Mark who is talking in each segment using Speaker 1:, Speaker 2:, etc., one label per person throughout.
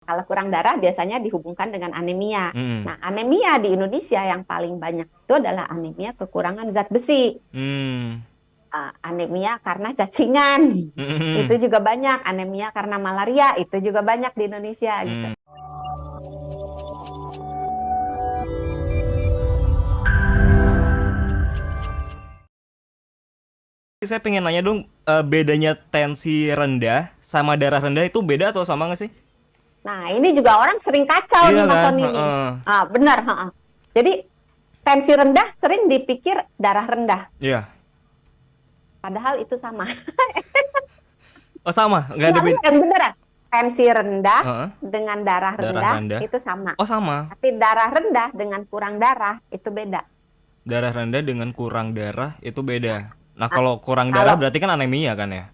Speaker 1: Kalau kurang darah biasanya dihubungkan dengan anemia.
Speaker 2: Hmm.
Speaker 1: Nah, anemia di Indonesia yang paling banyak itu adalah anemia kekurangan zat besi.
Speaker 2: Hmm.
Speaker 1: Anemia karena cacingan, itu
Speaker 2: Hmm.
Speaker 1: juga banyak. Anemia karena malaria, itu juga banyak di Indonesia gitu.
Speaker 2: Hmm. Saya pengen nanya dong, bedanya tensi rendah sama darah rendah itu beda atau sama nggak sih?
Speaker 1: Nah, ini juga orang sering kacau
Speaker 2: Iya
Speaker 1: nih Mas
Speaker 2: kan?
Speaker 1: Sony nih.
Speaker 2: Heeh.
Speaker 1: Benar. Jadi tensi rendah sering dipikir darah rendah,
Speaker 2: Iya.
Speaker 1: padahal itu sama.
Speaker 2: Oh sama, nggak ada
Speaker 1: Nggak
Speaker 2: beda.
Speaker 1: benar, beneran. Tensi rendah
Speaker 2: Heeh.
Speaker 1: dengan darah
Speaker 2: Darah
Speaker 1: rendah
Speaker 2: rendah.
Speaker 1: itu sama.
Speaker 2: Oh sama.
Speaker 1: Tapi darah rendah dengan kurang darah itu beda.
Speaker 2: Darah rendah dengan kurang darah itu beda. Nah
Speaker 1: Nah,
Speaker 2: kalau kurang darah
Speaker 1: kalau
Speaker 2: berarti kan anemia kan ya?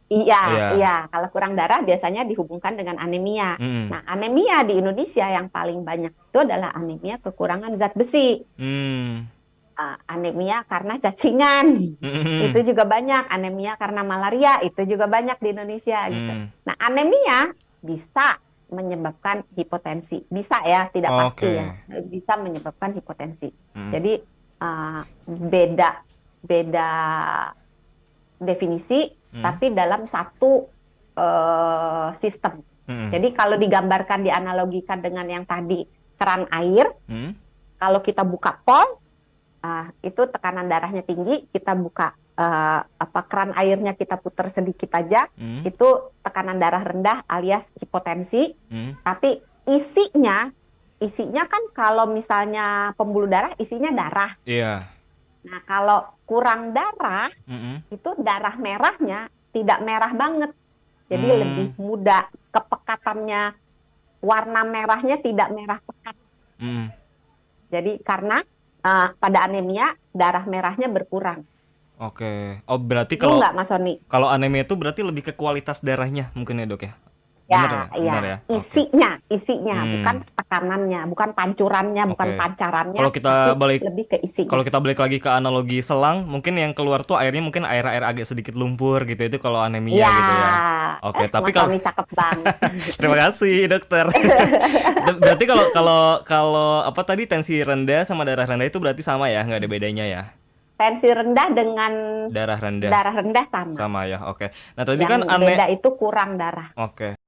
Speaker 1: iya, iya,
Speaker 2: Iya.
Speaker 1: kalau kurang darah biasanya dihubungkan dengan anemia.
Speaker 2: Hmm.
Speaker 1: Nah, anemia di Indonesia yang paling banyak itu adalah anemia kekurangan zat besi.
Speaker 2: Hmm.
Speaker 1: Anemia karena cacingan, itu
Speaker 2: Hmm.
Speaker 1: juga banyak. Anemia karena malaria, itu juga banyak di Indonesia gitu.
Speaker 2: Hmm.
Speaker 1: Nah, anemia bisa menyebabkan hipotensi. Bisa ya, tidak pasti ya.
Speaker 2: Oke.
Speaker 1: Bisa menyebabkan hipotensi.
Speaker 2: Hmm.
Speaker 1: Jadi beda beda definisi,
Speaker 2: Hmm.
Speaker 1: tapi dalam satu sistem.
Speaker 2: Hmm.
Speaker 1: Jadi kalau digambarkan, dianalogikan dengan yang tadi keran air,
Speaker 2: Hmm.
Speaker 1: kalau kita buka pol, itu tekanan darahnya tinggi, kita buka keran airnya kita putar sedikit aja,
Speaker 2: Hmm.
Speaker 1: itu tekanan darah rendah alias hipotensi.
Speaker 2: Hmm.
Speaker 1: Tapi isinya kan kalau misalnya pembuluh darah isinya darah.
Speaker 2: Iya.
Speaker 1: Nah, kalau kurang darah
Speaker 2: Hmm.
Speaker 1: itu darah merahnya tidak merah banget. Jadi lebih
Speaker 2: Hmm.
Speaker 1: muda, kepekatannya warna merahnya tidak merah pekat.
Speaker 2: Hmm.
Speaker 1: Jadi karena pada anemia darah merahnya berkurang.
Speaker 2: Oke. Oh berarti
Speaker 1: Bingung nggak Mas Sony?
Speaker 2: kalau anemia itu berarti lebih ke kualitas darahnya mungkin ya dok ya? Bener ya?
Speaker 1: Ya,
Speaker 2: Bener
Speaker 1: ya,
Speaker 2: ya? Oke.
Speaker 1: isinya, bukan
Speaker 2: Hmm.
Speaker 1: tekanannya, bukan pancurannya, bukan
Speaker 2: Oke.
Speaker 1: pancarannya,
Speaker 2: Kalau kita
Speaker 1: tapi
Speaker 2: balik
Speaker 1: lebih ke
Speaker 2: Kalau
Speaker 1: isinya.
Speaker 2: kita balik lagi ke analogi selang, mungkin yang keluar tuh airnya mungkin air-air agak sedikit lumpur gitu. Itu kalau anemia
Speaker 1: Ya,
Speaker 2: gitu ya. Oke, tapi
Speaker 1: Mas
Speaker 2: kalau
Speaker 1: Sony cakep banget.
Speaker 2: terima kasih dokter. Berarti kalau kalau kalau apa tadi tensi rendah sama darah rendah itu berarti sama ya, nggak ada bedanya ya?
Speaker 1: Tensi rendah dengan
Speaker 2: Darah rendah
Speaker 1: darah rendah sama.
Speaker 2: sama ya. Oke. Nah tadi
Speaker 1: Yang
Speaker 2: kan
Speaker 1: beda itu kurang darah.
Speaker 2: Oke.